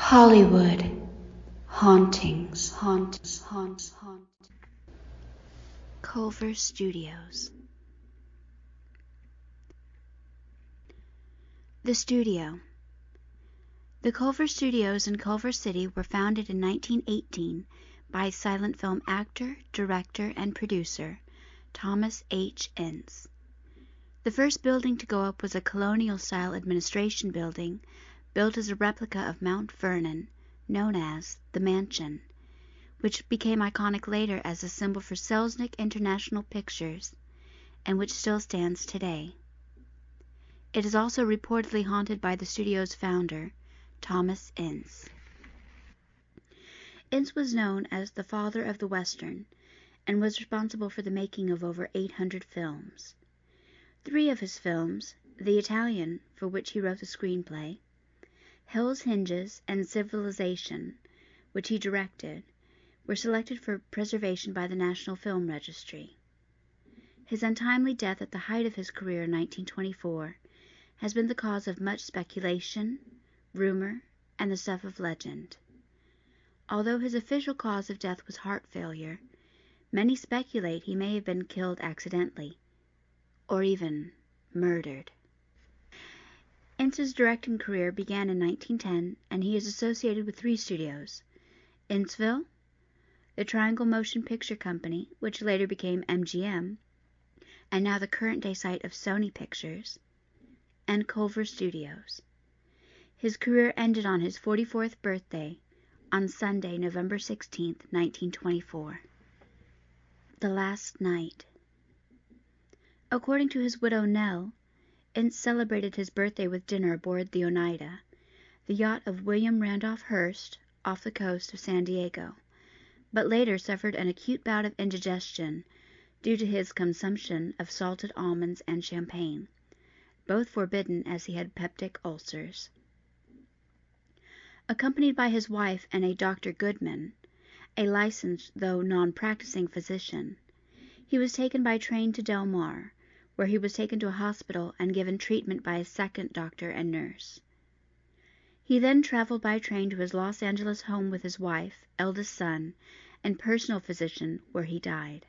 Hollywood Hauntings. Culver Studios. The Studio. The Culver Studios in Culver City were founded in 1918 by silent film actor, director, and producer Thomas H. Ince. The first building to go up was a colonial-style administration building built as a replica of Mount Vernon, known as the Mansion, which became iconic later as a symbol for Selznick International Pictures, and which still stands today. It is also reportedly haunted by the studio's founder, Thomas Ince. Ince was known as the father of the Western, and was responsible for the making of over 800 films. 3 of his films, The Italian, for which he wrote the screenplay, Hell's Hinges, and Civilization, which he directed, were selected for preservation by the National Film Registry. His untimely death at the height of his career in 1924 has been the cause of much speculation, rumor, and the stuff of legend. Although his official cause of death was heart failure, many speculate he may have been killed accidentally, or even murdered. Ince's directing career began in 1910, and he is associated with 3 studios: Inceville, the Triangle Motion Picture Company, which later became MGM, and now the current-day site of Sony Pictures, and Culver Studios. His career ended on his 44th birthday, on Sunday, November 16, 1924. The Last Night. According to his widow Nell, Ince celebrated his birthday with dinner aboard the Oneida, the yacht of William Randolph Hearst, off the coast of San Diego, but later suffered an acute bout of indigestion due to his consumption of salted almonds and champagne, both forbidden as he had peptic ulcers. Accompanied by his wife and a Dr. Goodman, a licensed though non-practicing physician, he was taken by train to Del Mar, where he was taken to a hospital and given treatment by a second doctor and nurse. He then traveled by train to his Los Angeles home with his wife, eldest son, and personal physician, where he died.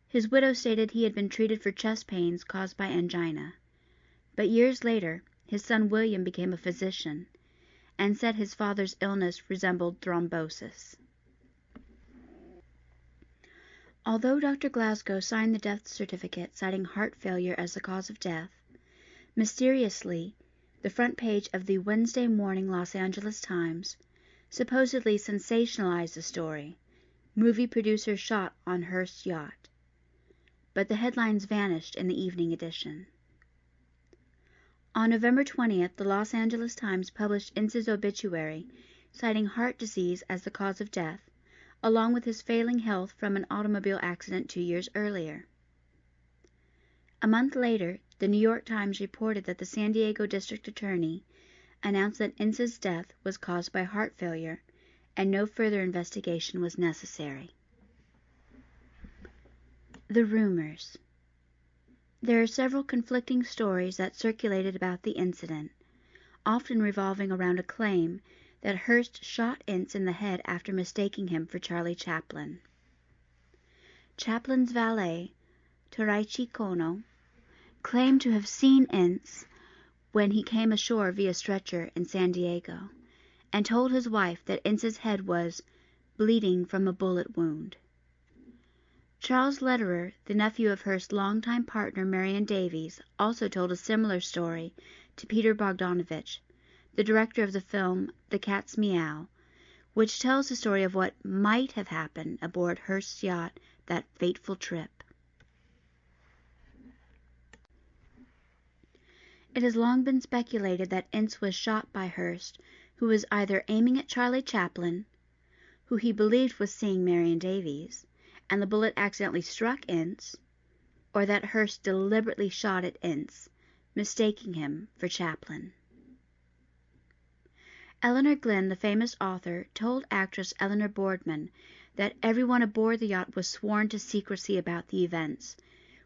His widow stated he had been treated for chest pains caused by angina, but years later his son William became a physician and said his father's illness resembled thrombosis. Although Dr. Glasgow signed the death certificate citing heart failure as the cause of death, mysteriously, the front page of the Wednesday morning Los Angeles Times supposedly sensationalized the story, "Movie producer shot on Hearst's yacht," but the headlines vanished in the evening edition. On November 20th, the Los Angeles Times published Ince's obituary, citing heart disease as the cause of death, along with his failing health from an automobile accident 2 years earlier. A month later, the New York Times reported that the San Diego District Attorney announced that Ince's death was caused by heart failure, and no further investigation was necessary. The rumors. There are several conflicting stories that circulated about the incident, often revolving around a claim that Hearst shot Ince in the head after mistaking him for Charlie Chaplin. Chaplin's valet, Toraichi Kono, claimed to have seen Ince when he came ashore via stretcher in San Diego, and told his wife that Ince's head was bleeding from a bullet wound. Charles Lederer, the nephew of Hearst's longtime partner Marion Davies, also told a similar story to Peter Bogdanovich, the director of the film The Cat's Meow, which tells the story of what might have happened aboard Hearst's yacht that fateful trip. It has long been speculated that Ince was shot by Hearst, who was either aiming at Charlie Chaplin, who he believed was seeing Marion Davies, and the bullet accidentally struck Ince, or that Hearst deliberately shot at Ince, mistaking him for Chaplin. Eleanor Glynn, the famous author, told actress Eleanor Boardman that everyone aboard the yacht was sworn to secrecy about the events,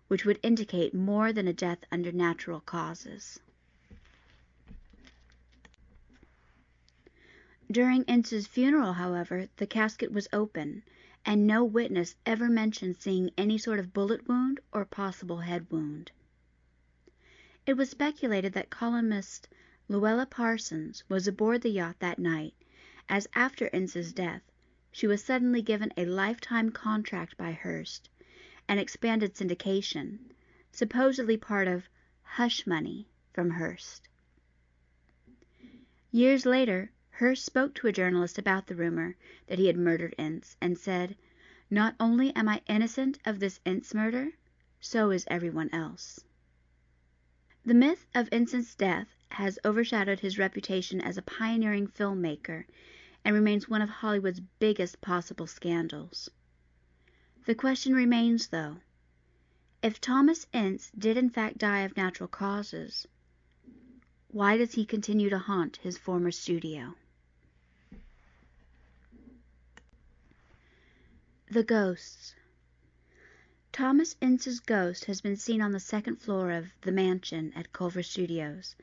which would indicate more than a death under natural causes. During Ince's funeral, however, the casket was open, and no witness ever mentioned seeing any sort of bullet wound or possible head wound. It was speculated that columnist Luella Parsons was aboard the yacht that night, as after Ince's death, she was suddenly given a lifetime contract by Hearst, and expanded syndication, supposedly part of hush money from Hearst. Years later, Hearst spoke to a journalist about the rumor that he had murdered Ince, and said, "Not only am I innocent of this Ince murder, so is everyone else." The myth of Ince's death has overshadowed his reputation as a pioneering filmmaker and remains one of Hollywood's biggest possible scandals. The question remains, though, if Thomas Ince did in fact die of natural causes, why does he continue to haunt his former studio? The Ghosts. Thomas Ince's ghost has been seen on the second floor of the mansion at Culver Studios,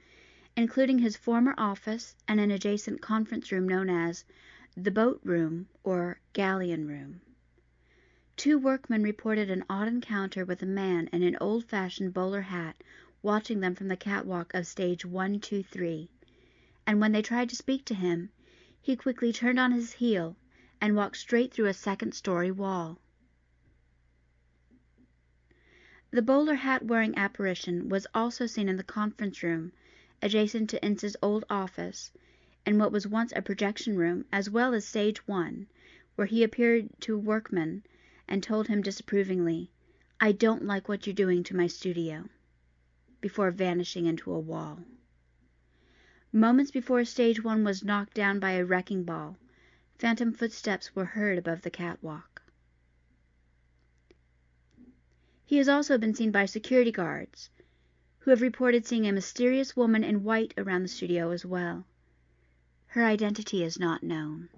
including his former office and an adjacent conference room known as the Boat Room or Galleon Room. 2 workmen reported an odd encounter with a man in an old-fashioned bowler hat watching them from the catwalk of stage 123, and when they tried to speak to him, he quickly turned on his heel and walked straight through a second-story wall. The bowler hat-wearing apparition was also seen in the conference room adjacent to Ince's old office, in what was once a projection room, as well as stage 1, where he appeared to a workman and told him disapprovingly, "I don't like what you're doing to my studio," before vanishing into a wall. Moments before stage 1 was knocked down by a wrecking ball, phantom footsteps were heard above the catwalk. He has also been seen by security guards, who have reported seeing a mysterious woman in white around the studio as well. Her identity is not known.